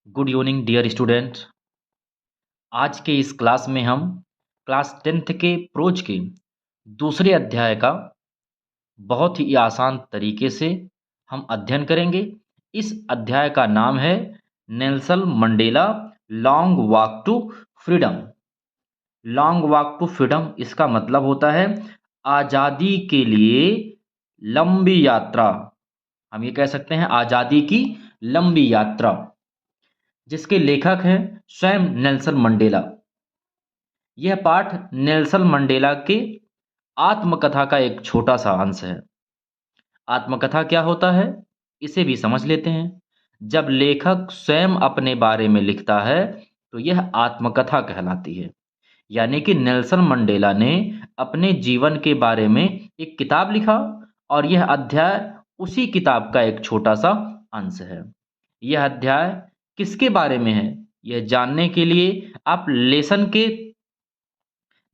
Good evening dear student. आज के इस क्लास में हम क्लास 10th के प्रोज के दूसरे अध्याय का बहुत ही आसान तरीके से हम अध्ययन करेंगे। इस अध्याय का नाम है Nelson Mandela long walk to freedom. Long walk to freedom इसका मतलब होता है आज़ादी के लिए लंबी यात्रा। हम ये कह सकते हैं आज़ादी की लंबी यात्रा, जिसके लेखक हैं स्वयं नेल्सन मंडेला। यह पाठ नेल्सन मंडेला के आत्मकथा का एक छोटा सा अंश है। आत्मकथा क्या होता है, इसे भी समझ लेते हैं। जब लेखक स्वयं अपने बारे में लिखता है तो यह आत्मकथा कहलाती है। यानी कि नेल्सन मंडेला ने अपने जीवन के बारे में एक किताब लिखा और यह अध्याय उसी किताब का एक छोटा सा अंश है। यह अध्याय किसके बारे में है, यह जानने के लिए आप लेसन के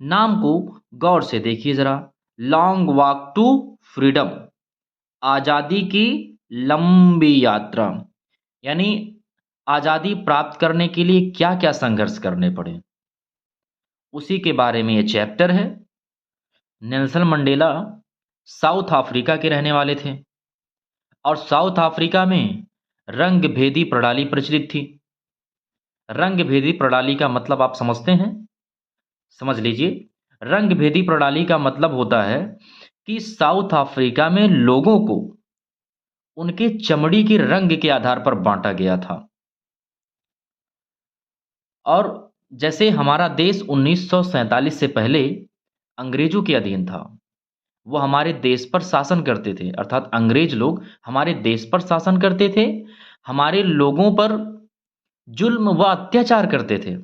नाम को गौर से देखिए जरा। लॉन्ग वॉक टू फ्रीडम, आज़ादी की लंबी यात्रा, यानी आज़ादी प्राप्त करने के लिए क्या क्या संघर्ष करने पड़े, उसी के बारे में ये चैप्टर है। नेल्सन मंडेला साउथ अफ्रीका के रहने वाले थे और साउथ अफ्रीका में रंग भेदी प्रणाली प्रचलित थी। रंग भेदी प्रणाली का मतलब आप समझते हैं, समझ लीजिए। रंग भेदी प्रणाली का मतलब होता है कि साउथ अफ्रीका में लोगों को उनके चमड़ी के रंग के आधार पर बांटा गया था। और जैसे हमारा देश 1947 से पहले अंग्रेजों के अधीन था, वो हमारे देश पर शासन करते थे, अर्थात अंग्रेज लोग हमारे देश पर शासन करते थे, हमारे लोगों पर जुल्म व अत्याचार करते थे।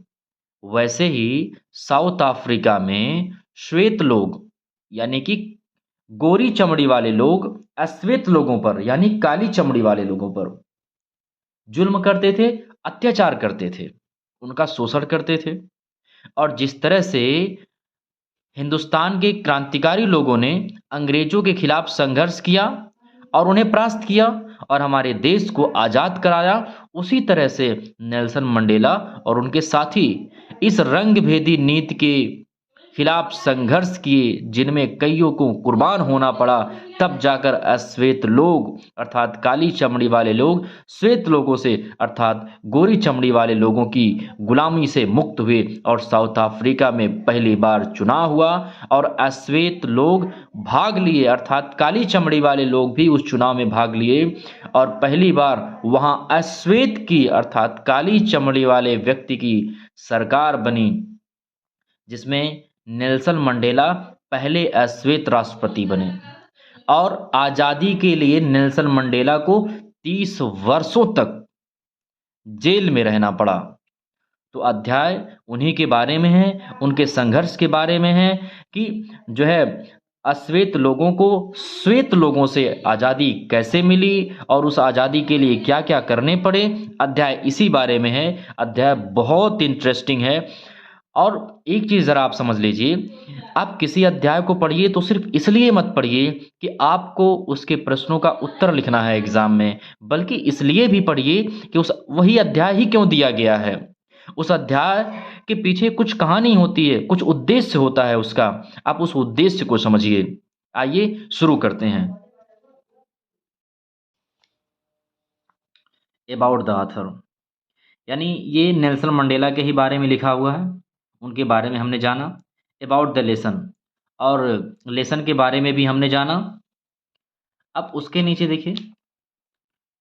वैसे ही साउथ अफ्रीका में श्वेत लोग यानी कि गोरी चमड़ी वाले लोग अश्वेत लोगों पर यानी काली चमड़ी वाले लोगों पर जुल्म करते थे, अत्याचार करते थे, उनका शोषण करते थे। और जिस तरह से हिंदुस्तान के क्रांतिकारी लोगों ने अंग्रेजों के खिलाफ संघर्ष किया और उन्हें परास्त किया और हमारे देश को आज़ाद कराया, उसी तरह से नेल्सन मंडेला और उनके साथी इस रंग भेदी नीति के खिलाफ संघर्ष किए, जिनमें कईयों को कुर्बान होना पड़ा। तब जाकर अश्वेत लोग अर्थात काली चमड़ी वाले लोग श्वेत लोगों से अर्थात गोरी चमड़ी वाले लोगों की गुलामी से मुक्त हुए और साउथ अफ्रीका में पहली बार चुनाव हुआ और अश्वेत लोग भाग लिए, अर्थात काली चमड़ी वाले लोग भी उस चुनाव में भाग लिए और पहली बार वहां अश्वेत की अर्थात काली चमड़ी वाले व्यक्ति की सरकार बनी, जिसमें नेल्सन मंडेला पहले अश्वेत राष्ट्रपति बने। और आज़ादी के लिए नेल्सन मंडेला को 30 वर्षों तक जेल में रहना पड़ा। तो अध्याय उन्हीं के बारे में है, उनके संघर्ष के बारे में है कि जो है अश्वेत लोगों को श्वेत लोगों से आज़ादी कैसे मिली और उस आज़ादी के लिए क्या क्या करने पड़े। अध्याय इसी बारे में है। अध्याय बहुत इंटरेस्टिंग है। और एक चीज़ ज़रा आप समझ लीजिए, आप किसी अध्याय को पढ़िए तो सिर्फ इसलिए मत पढ़िए कि आपको उसके प्रश्नों का उत्तर लिखना है एग्जाम में, बल्कि इसलिए भी पढ़िए कि उस वही अध्याय ही क्यों दिया गया है। उस अध्याय के पीछे कुछ कहानी होती है, कुछ उद्देश्य होता है उसका, आप उस उद्देश्य को समझिए। आइए शुरू करते हैं। अबाउट द ऑथर, यानी ये नेल्सन मंडेला के ही बारे में लिखा हुआ है, उनके बारे में हमने जाना। अबाउट द लेसन, और लेसन के बारे में भी हमने जाना। अब उसके नीचे देखिए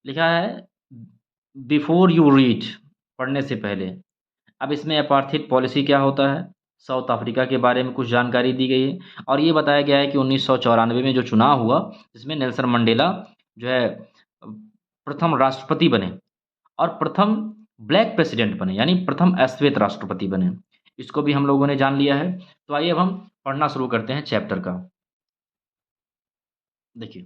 लिखा है बिफोर यू रीड, पढ़ने से पहले। अब इसमें अपार्थाइड पॉलिसी क्या होता है, साउथ अफ्रीका के बारे में कुछ जानकारी दी गई है और ये बताया गया है कि 1994 में जो चुनाव हुआ जिसमें नेल्सन मंडेला जो है प्रथम राष्ट्रपति बने और प्रथम ब्लैक प्रेसिडेंट बने, यानी प्रथम अश्वेत राष्ट्रपति बने। इसको भी हम लोगों ने जान लिया है। तो आइए अब हम पढ़ना शुरू करते हैं चैप्टर का। देखिए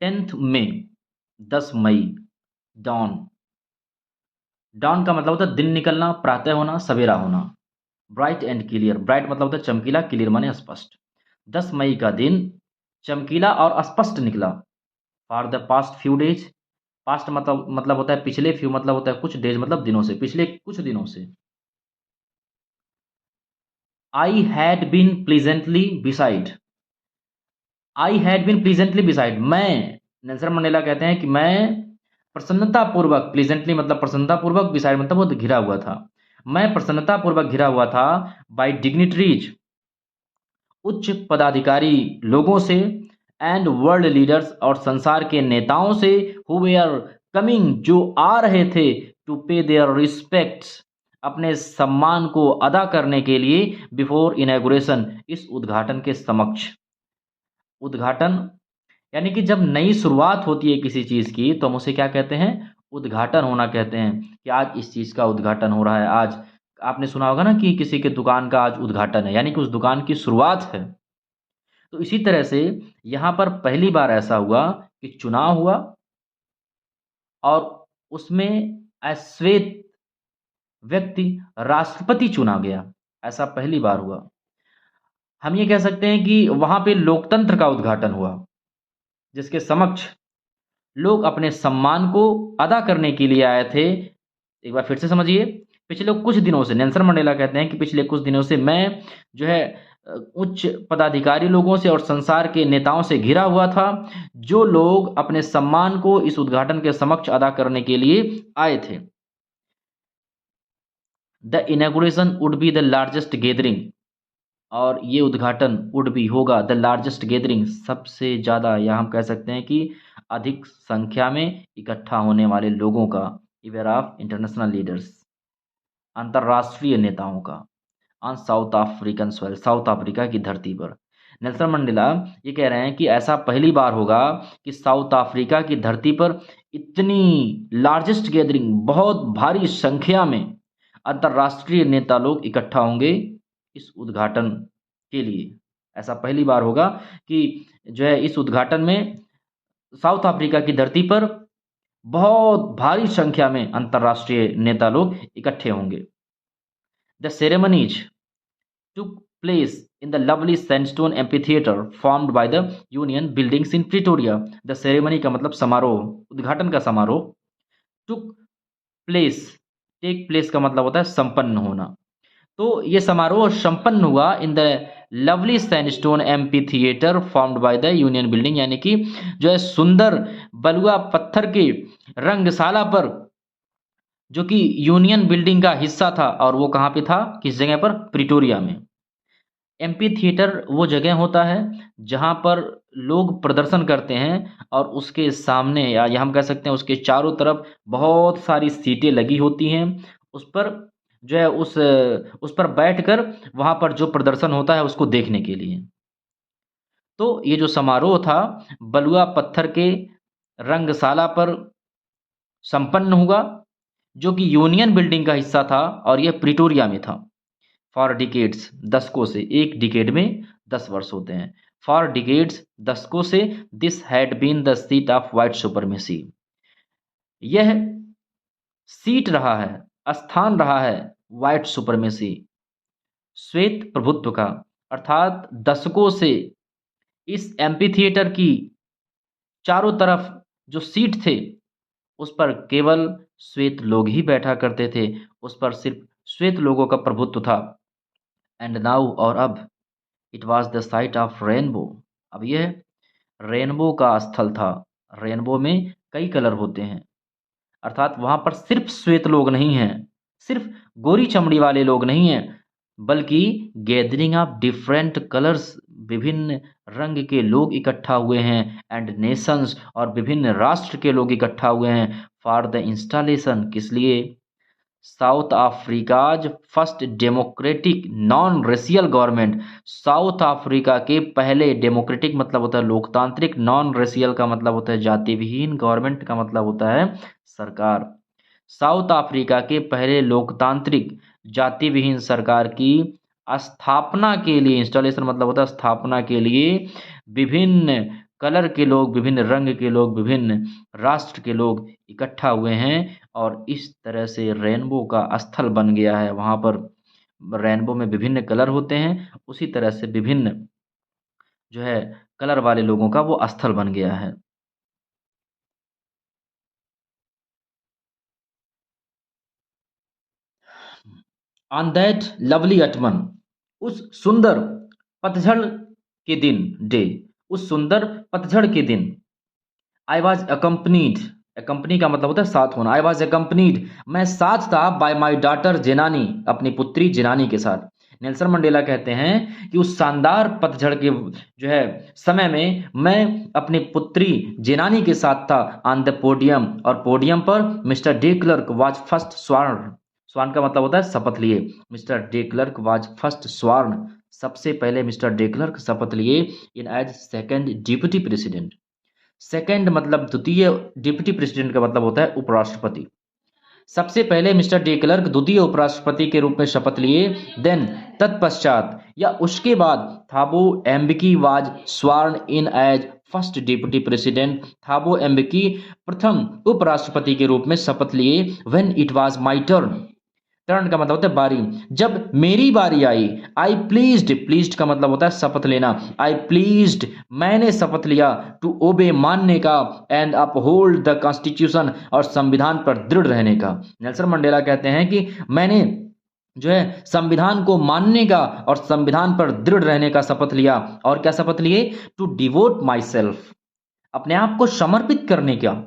10 मई, 10 मई, डॉन। डॉन का मतलब होता है दिन निकलना, प्रातः होना, सवेरा होना। ब्राइट एंड क्लियर, ब्राइट मतलब होता है चमकीला, क्लियर माने स्पष्ट। 10 मई का दिन चमकीला और स्पष्ट निकला। For the past few days, past मतलब होता है पिछले, फ्यू मतलब होता है कुछ, डेज मतलब दिनों से, पिछले कुछ दिनों से। I had been pleasantly beside, I had been pleasantly beside, मैं, नेल्सन मंडेला कहते हैं कि मैं प्रसन्नता पूर्वक, प्लीजेंटली मतलब प्रसन्नता पूर्वक, बिसाइड मतलब वो घिरा हुआ था, मैं प्रसन्नता पूर्वक घिरा हुआ था बाय डिग्निटरीज, उच्च पदाधिकारी लोगों से, एंड वर्ल्ड लीडर्स और संसार के नेताओं से, हु वेयर कमिंग जो आ रहे थे, टू पे देयर रिस्पेक्ट्स अपने सम्मान को अदा करने के लिए, बिफोर इनॉग्रेशन इस उद्घाटन के समक्ष। उद्घाटन यानी कि जब नई शुरुआत होती है किसी चीज़ की तो हम उसे क्या कहते हैं, उद्घाटन होना कहते हैं, कि आज इस चीज़ का उद्घाटन हो रहा है। आज आपने सुना होगा ना कि किसी के दुकान का आज उद्घाटन है, यानी कि उस दुकान की शुरुआत है। तो इसी तरह से यहाँ पर पहली बार ऐसा हुआ कि चुनाव हुआ और उसमें श्वेत व्यक्ति राष्ट्रपति चुना गया, ऐसा पहली बार हुआ। हम ये कह सकते हैं कि वहाँ पे लोकतंत्र का उद्घाटन हुआ, जिसके समक्ष लोग अपने सम्मान को अदा करने के लिए आए थे। एक बार फिर से समझिए, पिछले कुछ दिनों से, नेल्सन मंडेला कहते हैं कि पिछले कुछ दिनों से मैं जो है उच्च पदाधिकारी लोगों से और संसार के नेताओं से घिरा हुआ था, जो लोग अपने सम्मान को इस उद्घाटन के समक्ष अदा करने के लिए आए थे। The inauguration would be the largest gathering, और ये उद्घाटन वुड बी होगा द लार्जेस्ट गैदरिंग, सबसे ज़्यादा, या हम कह सकते हैं कि अधिक संख्या में इकट्ठा होने वाले लोगों का, इवेयर ऑफ इंटरनेशनल लीडर्स, अंतर्राष्ट्रीय नेताओं का, on south African soil, south Africa की धरती पर। नेल्सन मंडेला ये कह रहे हैं कि ऐसा पहली बार होगा कि साउथ अफ्रीका की धरती पर इतनी लार्जेस्ट गैदरिंग, बहुत भारी संख्या में अंतर्राष्ट्रीय नेता लोग इकट्ठा होंगे इस उद्घाटन के लिए। ऐसा पहली बार होगा कि जो है इस उद्घाटन में साउथ अफ्रीका की धरती पर बहुत भारी संख्या में अंतर्राष्ट्रीय नेता लोग इकट्ठे होंगे। The ceremonies took place in the lovely sandstone amphitheater formed by the Union buildings in Pretoria. The ceremony का मतलब समारोह, उद्घाटन का समारोह। took place, take place का मतलब होता है संपन्न होना। तो ये समारोह संपन्न हुआ in the lovely sandstone amphi theatre formed by the union building, यानी कि जो है सुंदर बलुआ पत्थर की रंगशाला पर, जो कि यूनियन बिल्डिंग का हिस्सा था, और वो कहाँ पे था, किस जगह पर, प्रिटोरिया में। एम्पी थिएटर वो जगह होता है जहाँ पर लोग प्रदर्शन करते हैं और उसके सामने, या हम कह सकते हैं उसके चारों तरफ बहुत सारी सीटें लगी होती हैं, उस पर जो है उस पर बैठकर वहाँ पर जो प्रदर्शन होता है उसको देखने के लिए। तो ये जो समारोह था बलुआ पत्थर के रंगशाला पर संपन्न हुआ, जो कि यूनियन बिल्डिंग का हिस्सा था, और यह प्रिटोरिया में था। फॉर डिकेड्स, दशकों से, एक डिकेड में 10 वर्ष होते हैं। फॉर डिकेड्स, दशकों से, this had been the seat of white supremacy, यह सीट रहा है, स्थान रहा है वाइट सुपरमेसी, श्वेत प्रभुत्व का। अर्थात दशकों से इस एम्पी थिएटर की चारों तरफ जो सीट थे उस पर केवल श्वेत लोग ही बैठा करते थे, उस पर सिर्फ श्वेत लोगों का प्रभुत्व था। एंड नाउ, और अब, it was the site of rainbow, अब यह रेनबो का स्थल था। रेनबो में कई कलर होते हैं, अर्थात वहाँ पर सिर्फ श्वेत लोग नहीं हैं, सिर्फ गोरी चमड़ी वाले लोग नहीं हैं, बल्कि गैदरिंग ऑफ डिफरेंट कलर्स, विभिन्न रंग के लोग इकट्ठा हुए हैं, एंड नेशंस, और विभिन्न राष्ट्र के लोग इकट्ठा हुए हैं, फॉर द इंस्टॉलेशन, किस लिए, south Africa's first democratic non racial government, south Africa के पहले, डेमोक्रेटिक मतलब होता है लोकतांत्रिक, नॉन रेशियल का मतलब होता है जाति विहीन, गवर्नमेंट का मतलब होता है सरकार। साउथ अफ्रीका के पहले लोकतांत्रिक जाति विहीन सरकार की स्थापना के लिए, इंस्टॉलेशन मतलब होता है स्थापना के लिए, विभिन्न कलर के लोग, विभिन्न रंग के लोग, विभिन्न राष्ट्र के लोग इकट्ठा हुए हैं, और इस तरह से रेनबो का स्थल बन गया है। वहाँ पर रेनबो में विभिन्न कलर होते हैं, उसी तरह से विभिन्न जो है कलर वाले लोगों का वो स्थल बन गया है। ऑन दैट लवली अटमन, उस सुंदर पतझड़ के दिन, डे, उस सुंदर पतझड़ के दिन, आई वॉज अकम्पनीड, अकम्पनी का मतलब होता है साथ होना, आई वॉज अकम्पनीड, मैं साथ था, बाय माई डॉटर जेनानी, अपनी पुत्री जेनानी के साथ। नेल्सन मंडेला कहते हैं कि उस शानदार पतझड़ के जो है समय में मैं अपनी पुत्री जेनानी के साथ था, ऑन द पोडियम, और पोडियम पर mister de Klerk was first sworn, sworn का मतलब होता है शपथ लिए, mister de Klerk was first sworn, सबसे पहले मिस्टर डे क्लर्क शपथ लिए in as second deputy president. Second मतलब द्वितीय, डिप्टी प्रेसिडेंट का मतलब होता है उपराष्ट्रपति। सबसे पहले मिस्टर डे क्लर्क द्वितीय उपराष्ट्रपति के रूप में शपथ लिए। देन तत्पश्चात या उसके बाद Thabo Mbeki was sworn in as first deputy president, Thabo Mbeki प्रथम उपराष्ट्रपति के रूप में शपथ लिए। When it was my turn, turn का मतलब होता है बारी, जब मेरी बारी आई, आई प्लीज्ड, प्लीज्ड का मतलब होता है शपथ लेना, आई प्लीज्ड, मैंने शपथ लिया, टू ओबे, मानने का, एंड अपहोल्ड द कॉन्स्टिट्यूशन, और संविधान पर दृढ़ रहने का। नेल्सन मंडेला कहते हैं कि मैंने जो है संविधान को मानने का और संविधान पर दृढ़ रहने का शपथ लिया। और क्या शपथ लिए? टू डिवोट माई सेल्फ, अपने आप को समर्पित करने का,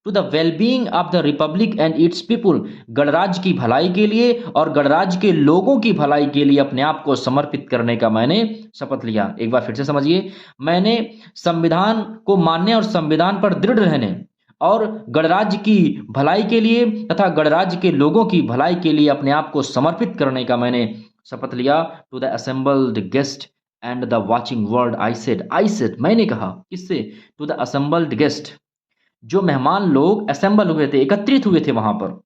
to the wellbeing of the republic and its people, गणराज्य की भलाई के लिए और गणराज्य के लोगों की भलाई के लिए अपने आप को समर्पित करने का मैंने शपथ लिया। एक बार फिर से समझिए, मैंने संविधान को मानने और संविधान पर दृढ़ रहने और गणराज्य की भलाई के लिए तथा गणराज्य के लोगों की भलाई के लिए अपने आप को समर्पित करने का मैंने शपथ लिया। To the assembled guest and the watching world I said, I said मैंने कहा, किससे? टू द असेंबल्ड गेस्ट, जो मेहमान लोग असेंबल हुए थे, एकत्रित हुए थे वहां पर,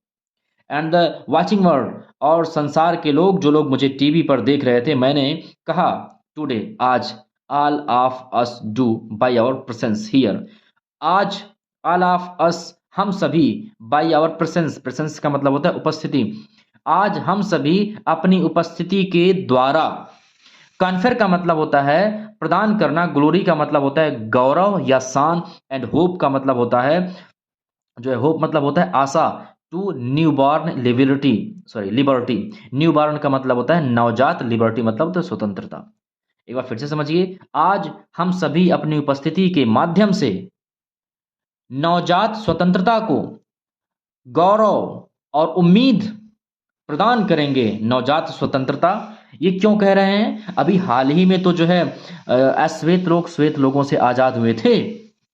एंड द वाचिंग वर्ल्ड, और संसार के लोग, जो लोग मुझे टीवी पर देख रहे थे, मैंने कहा टुडे, आज, all of us do by our presence here, आज ऑल ऑफ अस, हम सभी, बाय आवर प्रेजेंस, प्रेजेंस का मतलब होता है उपस्थिति, आज हम सभी अपनी उपस्थिति के द्वारा, कॉन्फर का मतलब होता है प्रदान करना, ग्लोरी का मतलब होता है गौरव या शान, एंड होप का मतलब होता है, जो है होप मतलब होता है आशा, to newborn liberty, sorry liberty, newborn का मतलब होता है नवजात, लिबर्टी मतलब होता है स्वतंत्रता। एक बार फिर से समझिए, आज हम सभी अपनी उपस्थिति के माध्यम से नवजात स्वतंत्रता को गौरव और उम्मीद प्रदान करेंगे। नवजात स्वतंत्रता, ये क्यों कह रहे हैं? अभी हाल ही में तो जो है अश्वेत लोग श्वेत लोगों से आजाद हुए थे,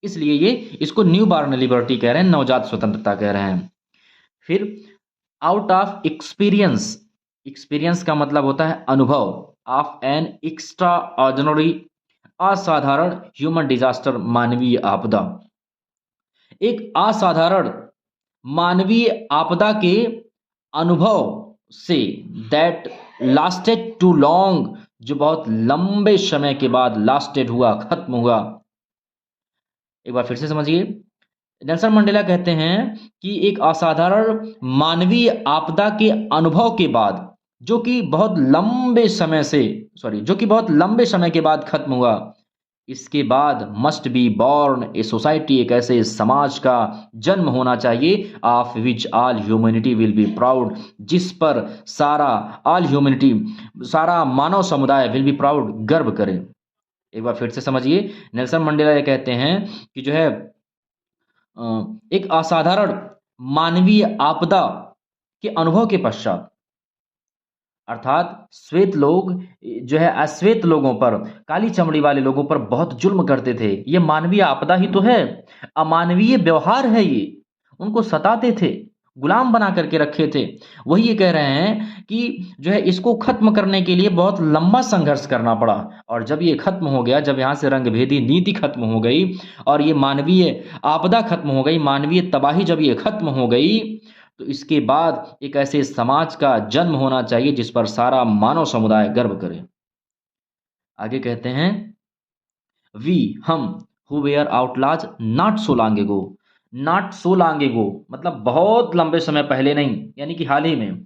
इसलिए ये इसको न्यू बॉर्न लिबर्टी कह रहे हैं, नवजात स्वतंत्रता कह रहे हैं। फिर आउट ऑफ एक्सपीरियंस, एक्सपीरियंस का मतलब होता है अनुभव, ऑफ एन एक्स्ट्रा ऑर्डिनरी, असाधारण, ह्यूमन डिजास्टर, मानवीय आपदा, एक असाधारण मानवीय आपदा के अनुभव से, दैट लास्टेड टू लॉन्ग, जो बहुत लंबे समय के बाद लास्टेड हुआ, खत्म हुआ। एक बार फिर से समझिए, नेल्सन मंडेला कहते हैं कि एक असाधारण मानवीय आपदा के अनुभव के बाद, जो कि बहुत लंबे समय से, सॉरी, जो कि बहुत लंबे समय के बाद खत्म हुआ, इसके बाद must be born a society, एक ऐसे समाज का जन्म होना चाहिए, of which all humanity will be proud, जिस पर सारा, ऑल ह्यूमैनिटी, सारा मानव समुदाय, विल बी प्राउड, गर्व करे। एक बार फिर से समझिए, नेल्सन मंडेला ये कहते हैं कि जो है एक असाधारण मानवीय आपदा के अनुभव के पश्चात, अर्थात श्वेत लोग जो है अश्वेत लोगों पर, काली चमड़ी वाले लोगों पर बहुत जुल्म करते थे, ये मानवीय आपदा ही तो है, अमानवीय व्यवहार है ये, उनको सताते थे, गुलाम बना करके रखे थे। वही ये कह रहे हैं कि जो है इसको खत्म करने के लिए बहुत लंबा संघर्ष करना पड़ा, और जब ये खत्म हो गया, जब यहाँ से रंगभेदी नीति खत्म हो गई और ये मानवीय आपदा खत्म हो गई, मानवीय तबाही जब ये खत्म हो गई, तो इसके बाद एक ऐसे समाज का जन्म होना चाहिए जिस पर सारा मानव समुदाय गर्व करे। आगे कहते हैं, वी, हम, who were outlaws not so long ago, not so long ago मतलब बहुत लंबे समय पहले नहीं, यानी कि हाल ही में,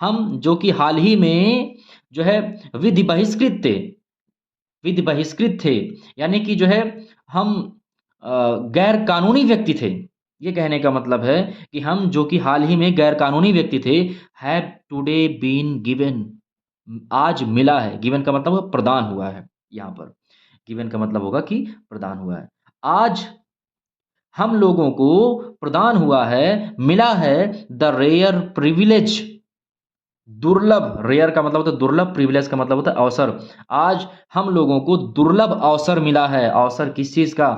हम जो कि हाल ही में जो है विधि बहिष्कृत थे, विधि बहिष्कृत थे, यानी कि जो है हम गैर कानूनी व्यक्ति थे, ये कहने का मतलब है कि हम जो कि हाल ही में गैर कानूनी व्यक्ति थे, हैव टुडे बीन गिवन, आज मिला है। गिवन का मतलब होगा प्रदान हुआ है। यहाँ पर गिवन का मतलब होगा कि प्रदान हुआ है। आज हम लोगों को प्रदान हुआ है, मिला है द रेयर प्रिविलेज, दुर्लभ। रेयर का मतलब होता है दुर्लभ, प्रिविलेज का मतलब होता है अवसर। आज हम लोगों को दुर्लभ अवसर मिला है। अवसर किस चीज का?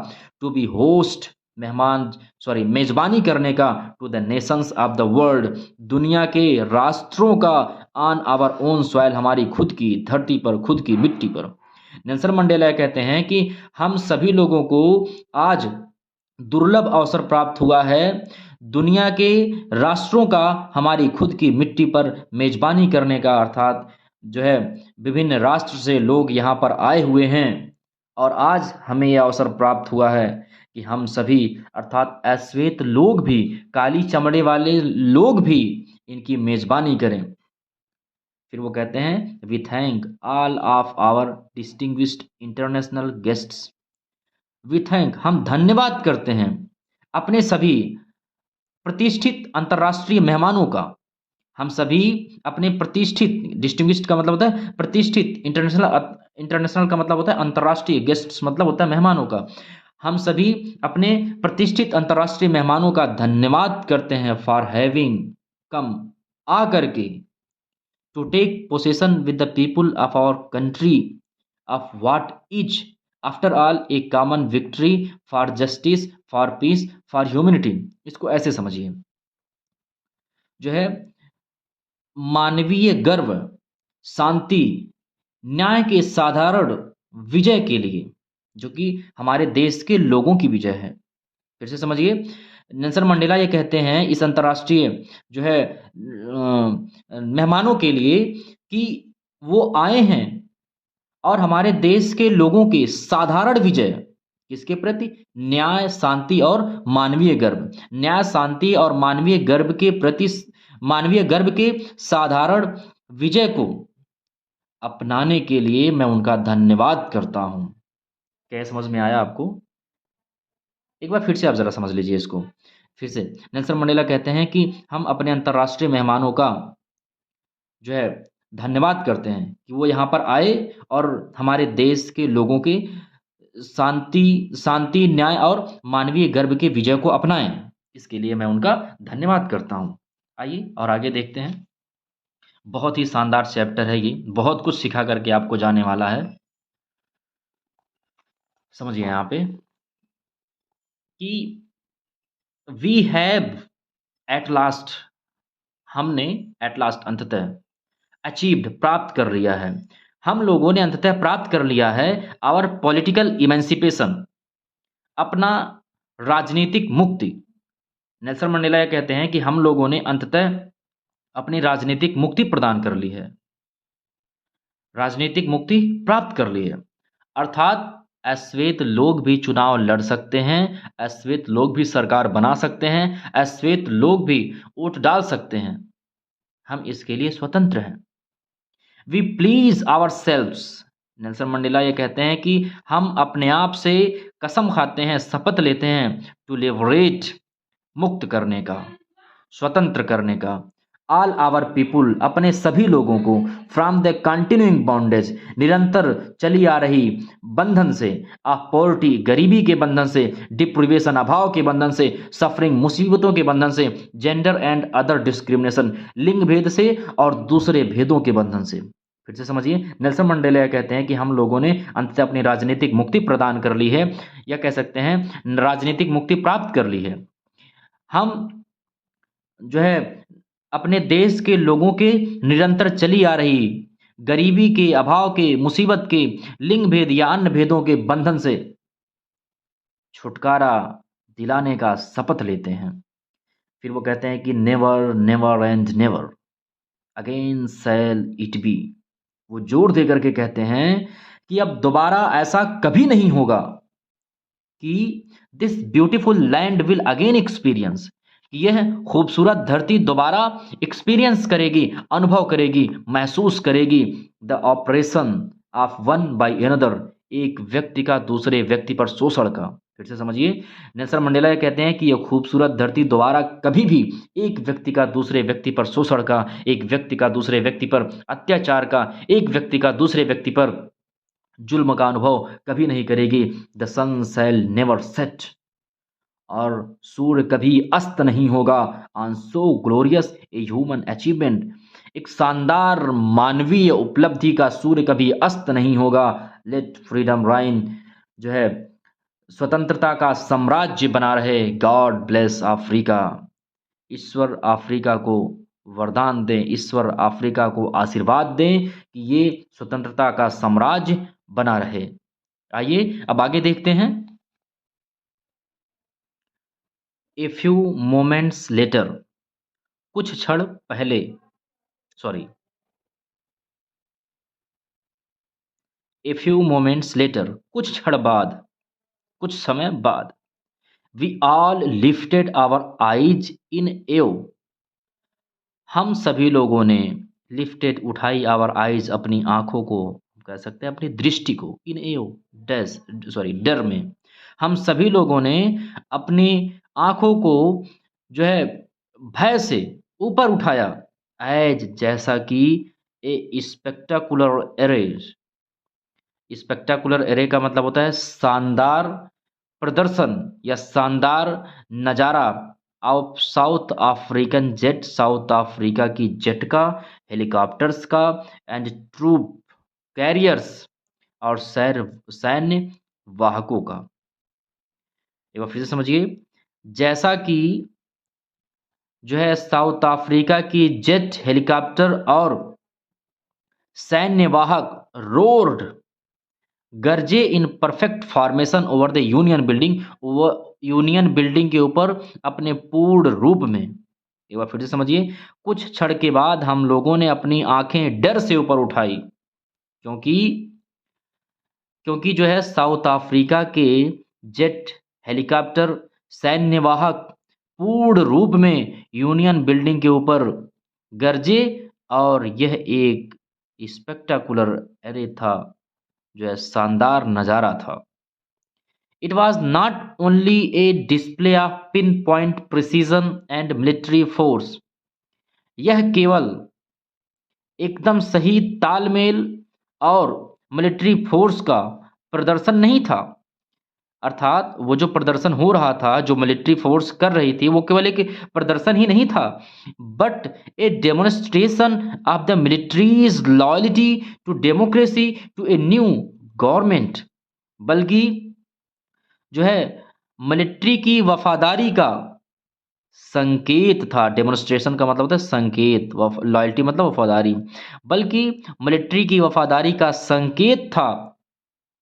टू बी होस्ट, मेहमान सॉरी मेजबानी करने का, to the nations of the world, दुनिया के राष्ट्रों का, ऑन आवर ओन सॉइल, हमारी खुद की धरती पर, खुद की मिट्टी पर। नेल्सन मंडेला कहते हैं कि हम सभी लोगों को आज दुर्लभ अवसर प्राप्त हुआ है, दुनिया के राष्ट्रों का हमारी खुद की मिट्टी पर मेजबानी करने का, अर्थात जो है विभिन्न राष्ट्र से लोग यहाँ पर आए हुए हैं और आज हमें यह अवसर प्राप्त हुआ है कि हम सभी अर्थात अश्वेत लोग भी, काली चमड़े वाले लोग भी इनकी मेजबानी करें। फिर वो कहते हैं we thank all of our distinguished international guests. We thank, हम धन्यवाद करते हैं अपने सभी प्रतिष्ठित अंतर्राष्ट्रीय मेहमानों का। हम सभी अपने प्रतिष्ठित, डिस्टिंग्विश्ड का मतलब होता है प्रतिष्ठित, इंटरनेशनल, इंटरनेशनल का मतलब होता है अंतर्राष्ट्रीय, गेस्ट्स मतलब होता है मेहमानों का। हम सभी अपने प्रतिष्ठित अंतर्राष्ट्रीय मेहमानों का धन्यवाद करते हैं फॉर हैविंग कम, आ करके, to take possession with the people of our country of what is after all a common victory for justice, for peace, for humanity. इसको ऐसे समझिए, जो है मानवीय गर्व, शांति, न्याय के साधारण विजय के लिए, जो कि हमारे देश के लोगों की विजय है। फिर से समझिए, नेल्सन मंडेला ये कहते हैं इस अंतर्राष्ट्रीय जो है मेहमानों के लिए कि वो आए हैं और हमारे देश के लोगों के साधारण विजय, किसके प्रति? न्याय, शांति और मानवीय गर्व। न्याय, शांति और मानवीय गर्व के प्रति, मानवीय गर्व के साधारण विजय को अपनाने के लिए मैं उनका धन्यवाद करता हूं। क्या समझ में आया आपको? एक बार फिर से आप जरा समझ लीजिए इसको फिर से। नेल्सन मंडेला कहते हैं कि हम अपने अंतर्राष्ट्रीय मेहमानों का जो है धन्यवाद करते हैं कि वो यहाँ पर आए और हमारे देश के लोगों के शांति, न्याय और मानवीय गर्व के विजय को अपनाएं। इसके लिए मैं उनका धन्यवाद करता हूँ। आइए और आगे देखते हैं। बहुत ही शानदार चैप्टर है ये, बहुत कुछ सिखा करके आपको जाने वाला है। समझिए यहाँ पे कि वी हैव एट लास्ट, हमने एट लास्ट अंततः, अचीव्ड प्राप्त कर लिया है, हम लोगों ने अंततः प्राप्त कर लिया है आवर पॉलिटिकल इमेंसिपेशन, अपना राजनीतिक मुक्ति। नेल्सन मंडेला ये कहते हैं कि हम लोगों ने अंततः अपनी राजनीतिक मुक्ति प्रदान कर ली है, राजनीतिक मुक्ति प्राप्त कर ली है। अर्थात अश्वेत लोग भी चुनाव लड़ सकते हैं, अश्वेत लोग भी सरकार बना सकते हैं, अश्वेत लोग भी वोट डाल सकते हैं। हम इसके लिए स्वतंत्र हैं। We pledge ourselves, Nelson Mandela ये कहते हैं कि हम अपने आप से कसम खाते हैं, शपथ लेते हैं, टू लिबरेट, मुक्त करने का, स्वतंत्र करने का, ऑल आवर पीपुल, अपने सभी लोगों को, फ्रॉम द कंटिन्यूइंग बॉन्डेज, निरंतर चली आ रही बंधन से, ऑफ पॉवर्टी, गरीबी के बंधन से, डिप्रिवेशन, अभाव के बंधन से, सफरिंग, मुसीबतों के बंधन से, जेंडर एंड अदर डिस्क्रिमिनेशन, लिंग भेद से और दूसरे भेदों के बंधन से। फिर से समझिए, नेल्सन मंडेला कहते हैं कि हम लोगों ने अंततः अपनी राजनीतिक मुक्ति प्रदान कर ली है, या कह सकते हैं राजनीतिक मुक्ति प्राप्त कर ली है। हम जो है अपने देश के लोगों के निरंतर चली आ रही गरीबी के, अभाव के, मुसीबत के, लिंग भेद या अन्य भेदों के बंधन से छुटकारा दिलाने का शपथ लेते हैं। फिर वो कहते हैं कि never, never and never again shall it be. वो जोर दे करके कहते हैं कि अब दोबारा ऐसा कभी नहीं होगा कि this beautiful land will again experience, यह खूबसूरत धरती दोबारा एक्सपीरियंस करेगी, अनुभव करेगी, महसूस करेगी the operation of one by another, एक व्यक्ति का दूसरे व्यक्ति पर शोषण का। फिर से समझिए, नेल्सन मंडेला ये कहते हैं कि यह खूबसूरत धरती दोबारा कभी भी एक व्यक्ति का दूसरे व्यक्ति पर शोषण का, एक व्यक्ति का दूसरे व्यक्ति पर अत्याचार का, एक व्यक्ति का दूसरे व्यक्ति पर जुल्म का अनुभव कभी नहीं करेगी। The sun shall never set, और सूर्य कभी अस्त नहीं होगा। On so glorious a human achievement, एक शानदार मानवीय उपलब्धि का सूर्य कभी अस्त नहीं होगा। लेट फ्रीडम राइन, जो है स्वतंत्रता का साम्राज्य बना रहे। गॉड ब्लेस अफ्रीका, ईश्वर अफ्रीका को वरदान दें, ईश्वर अफ्रीका को आशीर्वाद दें कि ये स्वतंत्रता का साम्राज्य बना रहे। आइए अब आगे देखते हैं। ए फ्यू मोमेंट्स लेटर, कुछ क्षण पहले, sorry, a few moments later, कुछ क्षण बाद, कुछ समय बाद। We all lifted our eyes in awe, हम सभी लोगों ने लिफ्टेड उठाई, आवर आईज अपनी आंखों को, कह सकते हैं अपनी दृष्टि को, इन एव डैश, सॉरी डर में, हम सभी लोगों ने अपनी आंखों को जो है भय से ऊपर उठाया। एज, जैसा कि ए स्पेक्टाकुलर एरेज, स्पेक्टाकुलर एरे का मतलब होता है शानदार प्रदर्शन या शानदार नज़ारा of south African jet, south Africa की जेट का, हेलीकॉप्टर्स का, एंड ट्रूप कैरियर्स, और सैन्य वाहकों का। एक बार फिर से समझिए, जैसा कि जो है साउथ अफ्रीका की जेट, हेलीकॉप्टर और सैन्य वाहक रोर्ड, गरजे in perfect formation over the union building, वो यूनियन बिल्डिंग के ऊपर अपने पूर्ण रूप में। एक बार फिर से समझिए, कुछ क्षण के बाद हम लोगों ने अपनी आंखें डर से ऊपर उठाई, क्योंकि क्योंकि जो है साउथ अफ्रीका के जेट, हेलीकॉप्टर, सैन्य वाहक पूर्ण रूप में यूनियन बिल्डिंग के ऊपर गरजे, और यह एक स्पेक्टाकुलर एरे था, जो है शानदार नज़ारा था। It was not only A display of pin point precision and military force, यह केवल एकदम सही तालमेल और मिलिट्री फोर्स का प्रदर्शन नहीं था, अर्थात वो जो प्रदर्शन हो रहा था, जो मिलिट्री फोर्स कर रही थी, वो केवल एक प्रदर्शन ही नहीं था, but a demonstration of the military's loyalty to democracy to a new government, बल्कि जो है मिलिट्री की वफादारी का संकेत था। डेमोन्स्ट्रेशन का मतलब होता है संकेत, लॉयल्टी मतलब वफादारी, बल्कि मिलिट्री की वफादारी का संकेत था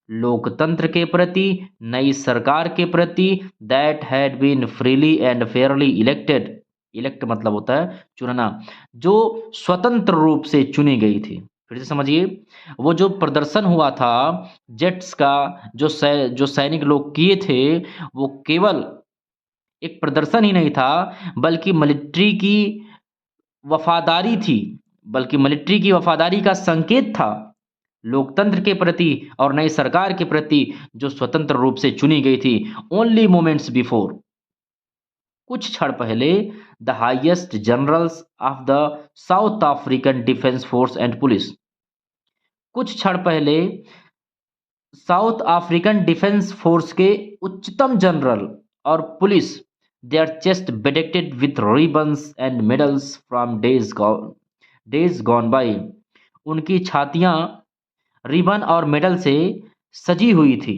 लोकतंत्र के प्रति, नई सरकार के प्रति, that had been freely and fairly elected, elect मतलब होता है चुनना, जो स्वतंत्र रूप से चुनी गई थी। फिर से समझिए, वो जो प्रदर्शन हुआ था जेट्स का, जो सैनिक लोग किए थे, वो केवल एक प्रदर्शन ही नहीं था, बल्कि मिलिट्री की वफादारी थी, बल्कि मिलिट्री की वफादारी का संकेत था लोकतंत्र के प्रति और नई सरकार के प्रति, जो स्वतंत्र रूप से चुनी गई थी। ओनली मोमेंट्स बिफोर, कुछ क्षण पहले, the highest generals of the south African defence force and police, कुछ क्षण पहले साउथ अफ्रीकन डिफेंस फोर्स के उच्चतम जनरल और police, their chest bedecked with ribbons and medals from days gone by, उनकी छातियां रिबन और मेडल से सजी हुई थी।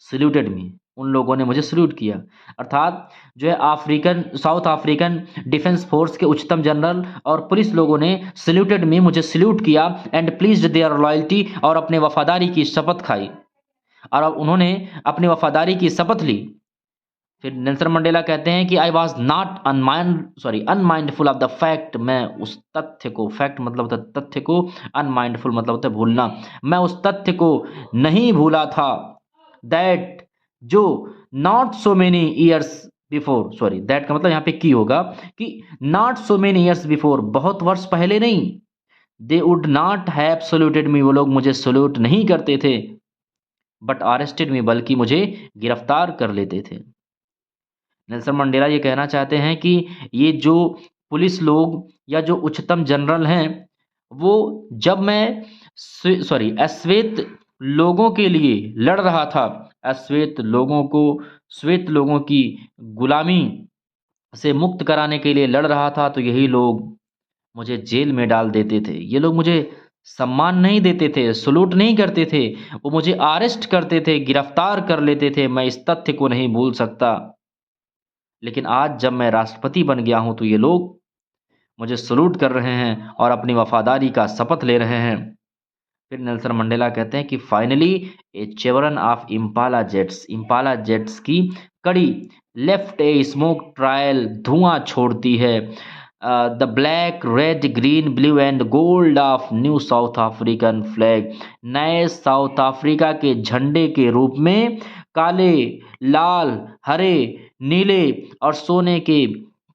सल्यूटेड मी, उन लोगों ने मुझे सल्यूट किया, अर्थात जो है साउथ अफ्रीकन डिफेंस फोर्स के उच्चतम जनरल और पुलिस लोगों ने सल्यूटेड मी, मुझे सल्यूट किया, एंड प्लीज्ड देयर लॉयल्टी, और अपने वफादारी की शपथ खाई, और अब उन्होंने अपनी वफादारी की शपथ ली। फिर नेल्सन मंडेला कहते हैं कि I was not unmindful of the fact, मैं उस तथ्य को, फैक्ट मतलब होता है तथ्य को, अनमाइंडफुल मतलब होता है भूलना, मैं उस तथ्य को नहीं भूला था, दैट, जो not so many years before, sorry that का मतलब यहाँ पे की होगा कि not so many years before, बहुत वर्ष पहले नहीं, they would not have saluted me, वो लोग मुझे सल्यूट नहीं करते थे, बट अरेस्टेड मी, बल्कि मुझे गिरफ्तार कर लेते थे। नेल्सन मंडेला ये कहना चाहते हैं कि ये जो पुलिस लोग या जो उच्चतम जनरल हैं, वो जब मैं अश्वेत लोगों के लिए लड़ रहा था, अश्वेत लोगों को श्वेत लोगों की गुलामी से मुक्त कराने के लिए लड़ रहा था, तो यही लोग मुझे जेल में डाल देते थे। ये लोग मुझे सम्मान नहीं देते थे, सलूट नहीं करते थे, वो मुझे अरेस्ट करते थे, गिरफ्तार कर लेते थे। मैं इस तथ्य को नहीं भूल सकता। लेकिन आज जब मैं राष्ट्रपति बन गया हूं, तो ये लोग मुझे सलूट कर रहे हैं और अपनी वफादारी का शपथ ले रहे हैं। फिर नेल्सन मंडेला कहते हैं कि finally a chevron of Impala jets की कड़ी लेफ्ट ए स्मोक ट्रायल धुआं छोड़ती है। The black red green blue and gold of new South African flag, नए साउथ अफ्रीका के झंडे के रूप में काले, लाल, हरे, नीले और सोने के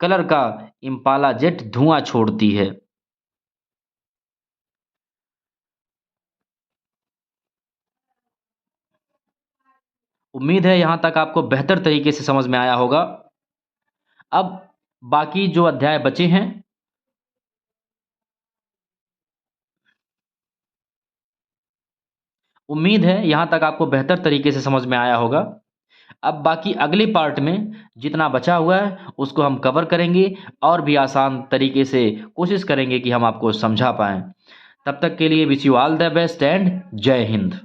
कलर का इम्पाला जेट धुआं छोड़ती है। उम्मीद है यहाँ तक आपको बेहतर तरीके से समझ में आया होगा। अब बाकी जो अध्याय बचे हैं, उम्मीद है यहाँ तक आपको बेहतर तरीके से समझ में आया होगा। अब बाकी अगले पार्ट में जितना बचा हुआ है उसको हम कवर करेंगे और भी आसान तरीके से कोशिश करेंगे कि हम आपको समझा पाएँ। तब तक के लिए wish you all the best and जय हिंद।